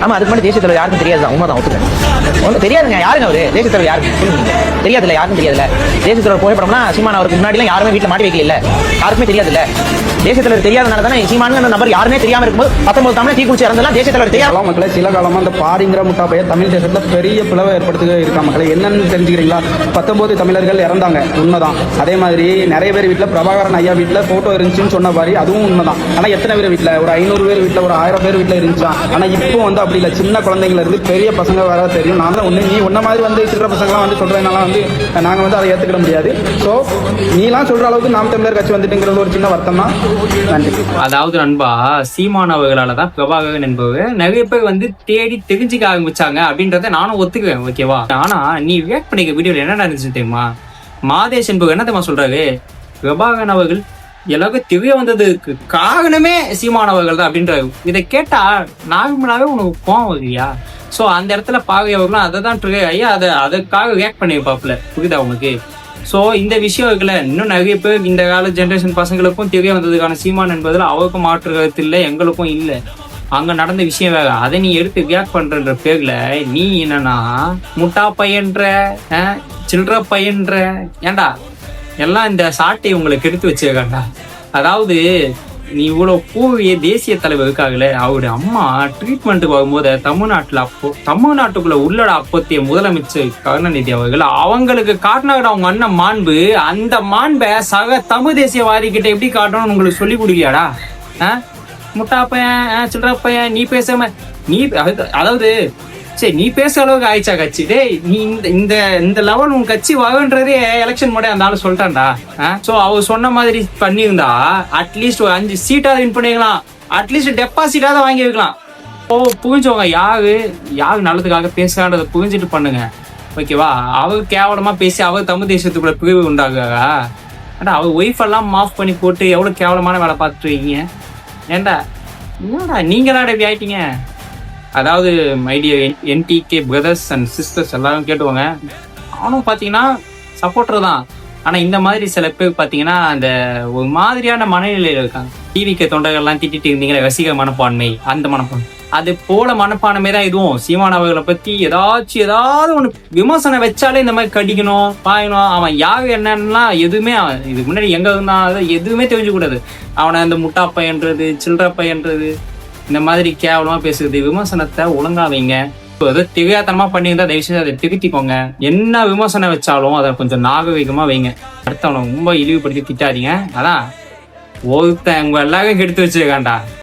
ஆமா, அதுக்கு முன்னாடி தேசிய தலைவர் யாருக்கும் தெரியாது, உண்மைதான், ஒத்துக்கிறேன். ஒன்றும் தெரியாதுங்க, யாருங்க அவரு தேசிய தலைவர் யாருக்கு தெரியாதுல்ல, யாருக்கும் தெரியாதுல்ல. தேசிய தலைவர் புகைப்படம்னா சீமான் அவருக்கு முன்னாடிலாம் யாருமே வீட்டில் மாட்டி வைக்கல, யாருக்குமே தெரியாதுல்ல. தேசிய தலைவர் தெரியாதனால தானே சீமான் நபர் யாருமே தெரியாம இருக்கும்போது 19 தமிழ் தீக்குச்சி இறந்தெல்லாம் தேசிய தலைவர் தெரியாது. மக்களை சில காலமா அந்த பாரிங்கிற முட்டாப்பைய தமிழ் தேசத்துல பெரிய பிளவை ஏற்படுத்தி இருக்கா மக்களை. என்னன்னு தெரிஞ்சுக்கிறீங்களா? 19 தமிழர்கள் இறந்தாங்க, உண்மைதான். அதே மாதிரி நிறைய பேர் வீட்டில் பிரபாகரன் ஐயா வீட்டில் போட்டோ இருந்துச்சுன்னு சொன்ன மாதிரி அதுவும் உண்மைதான். ஆனா எத்தனை பேர் வீட்டில்? ஒரு 500 பேர் வீட்டில், ஒரு 1000 பேர் வீட்டில் இருந்துச்சா? ஆனா இப்போ அப்படி இல்லை. சின்ன குழந்தைங்கள இருந்து பெரிய பசங்க வர தெரியும். நான் தான் ஒண்ணு, நீ ஒன்ன மாதிரி சின்ன பசங்களாம் சொல்றதுனால நாங்க அதை ஏத்துக்கிட முடியாது. ஸோ நீலாம் சொல்ற அளவுக்கு நாம் தமிழர் கட்சி வந்துட்டுங்கிறது ஒரு சின்ன வருத்தம் தான். நன்றி. அதாவது நண்பா, சீமான் அவர்களாலதான் பிரபாகரன் என்பவர் நிறைய பேர் தேடி தெரிஞ்சுக்க ஆரம்பிச்சாங்க அப்படின்றத நானும் ஒத்துக்குவேன், ஓகேவா? ஆனா நீ ரியாக்ட் பண்ணிக்க வீடியோல என்னடா இருந்துச்சு தெரியுமா? மாதேஷ் என்பவர் என்ன தெரியுமா சொல்றாரு? பிரபாகரன் அவர்கள் எல்லாருக்கும் தெரிய வந்ததுக்கு காரணமே சீமானவர்கள் தான் அப்படின்றாரு. இதை கேட்டா நார்மலாவே உனக்கு கோவம் வருவியா? ஸோ அந்த இடத்துல பாவையவர்களும் அதை தான் ஐயா அதுக்காக ரியாக்ட் பண்ணிருப்பாப்புல, புரியுதா உனக்கு? ஸோ இந்த விஷயம் இருக்குல்ல, இன்னும் நிறைய பேர் இந்த கால ஜென்ரேஷன் பசங்களுக்கும் தெரிய வந்ததுக்கான சீமான் என்பதில் அவருக்கும் மாற்று கருத்து இல்லை, எங்களுக்கும் இல்லை. அங்க நடந்த விஷயம் வேற, அதை நீ எடுத்து ரியாக்ட் பண்றன்ற பேர்ல நீ என்னன்னா முட்டா பையன்ற சில்ற பையன்ற, ஏண்டா எல்லாம் இந்த சாட்டை உங்களுக்கு எடுத்து வச்சிருக்காண்டா. அதாவது நீ இவ்வளவு கூறிய தேசிய தலைவர் இருக்காங்களே, அவருடைய அம்மா ட்ரீட்மெண்ட்டுக்கு வரும்போது தமிழ்நாட்டுக்குள்ள உள்ளட அப்பத்திய முதலமைச்சர் கருணாநிதி அவர்கள் அவங்களுக்கு காட்டினாங்க அவங்க அண்ணன் மாண்பு. அந்த மாண்பை சக தமிழ் தேசியவாதி கிட்ட எப்படி காட்டணும்னு உங்களுக்கு சொல்லி கொடுக்கலையாடா? முட்டா பையன் சில்ற பையன் நீ பேசாம நீ அதாவது சரி நீ பேச அளவுக்கு ஆயிடுச்சா கட்சி? டேய், நீ இந்த இந்த லெவல் உன் கட்சி வகன்றதே எலெக்ஷன் முன்னாடி அந்த ஆளு சொல்லிட்டான்டா. சோ அவர் சொன்ன மாதிரி பண்ணியிருந்தா அட்லீஸ்ட் ஒரு 5 சீட்டாவது வின் பண்ணிக்கலாம், அட்லீஸ்ட் டெபாசிட்டாவது வாங்கி வைக்கலாம். புரிஞ்சவங்க யாரு நல்லதுக்காக பேசுறான்றதை புரிஞ்சுட்டு பண்ணுங்க, ஓகேவா? அவர் கேவலமா பேசி அவர் தமிழ் தேசத்துக்குள்ள பிரிவு உண்டாகுறா. ஏன்டா அவர் ஒய்ஃப் எல்லாம் மாஃப் பண்ணி போட்டு எவ்வளவு கேவலமான வேலை பார்த்துட்டு இருக்கீங்க? ஏன்டா என்னடா நீங்களா இப்படி ஆயிட்டீங்க? அதாவது my dear NTK brothers and sisters எல்லாரும் கேட்டுவாங்க, அவனும் பார்த்தீங்கன்னா சப்போர்ட்டர் தான். ஆனால் இந்த மாதிரி சில பேர் பார்த்தீங்கன்னா அந்த ஒரு மாதிரியான மனநிலையில் இருக்காங்க. டிவிக்கு தொண்டர்கள்லாம் திட்டிட்டு இருந்தீங்களே, ரசிகர் மனப்பான்மை, அந்த மனப்பான்மை அது போல மனப்பான்மை தான் இதுவும். சீமான் அவர்களை பற்றி ஏதாவது ஒன்று விமர்சனம் வச்சாலே இந்த மாதிரி கடிக்கணும் பாயணும். அவன் யாரு என்னன்னா எதுவுமே அவன் இதுக்கு முன்னாடி எங்கே இருந்தாலும் எதுவுமே தெரிஞ்சுக்கூடாது. அவனை அந்த முட்டா பையன்றது சில்லற பையன்றது இந்த மாதிரி கேவலமா பேசுறது, விமர்சனத்தை ஒழுங்கா வைங்க. ஏதோ தெரியாதனமா பண்ணியிருந்தா தயவுசெய்து அதை திருத்திக்கோங்க. என்ன விமர்சனம் வச்சாலும் அதை கொஞ்சம் நாகரிகமா வைங்க. அடுத்தவனை ரொம்ப இழிவுபடுத்தி திட்டாதீங்க. அதான் ஒருத்தன் உங்க எல்லாரும் கெடுத்து வச்சிருக்காண்டா.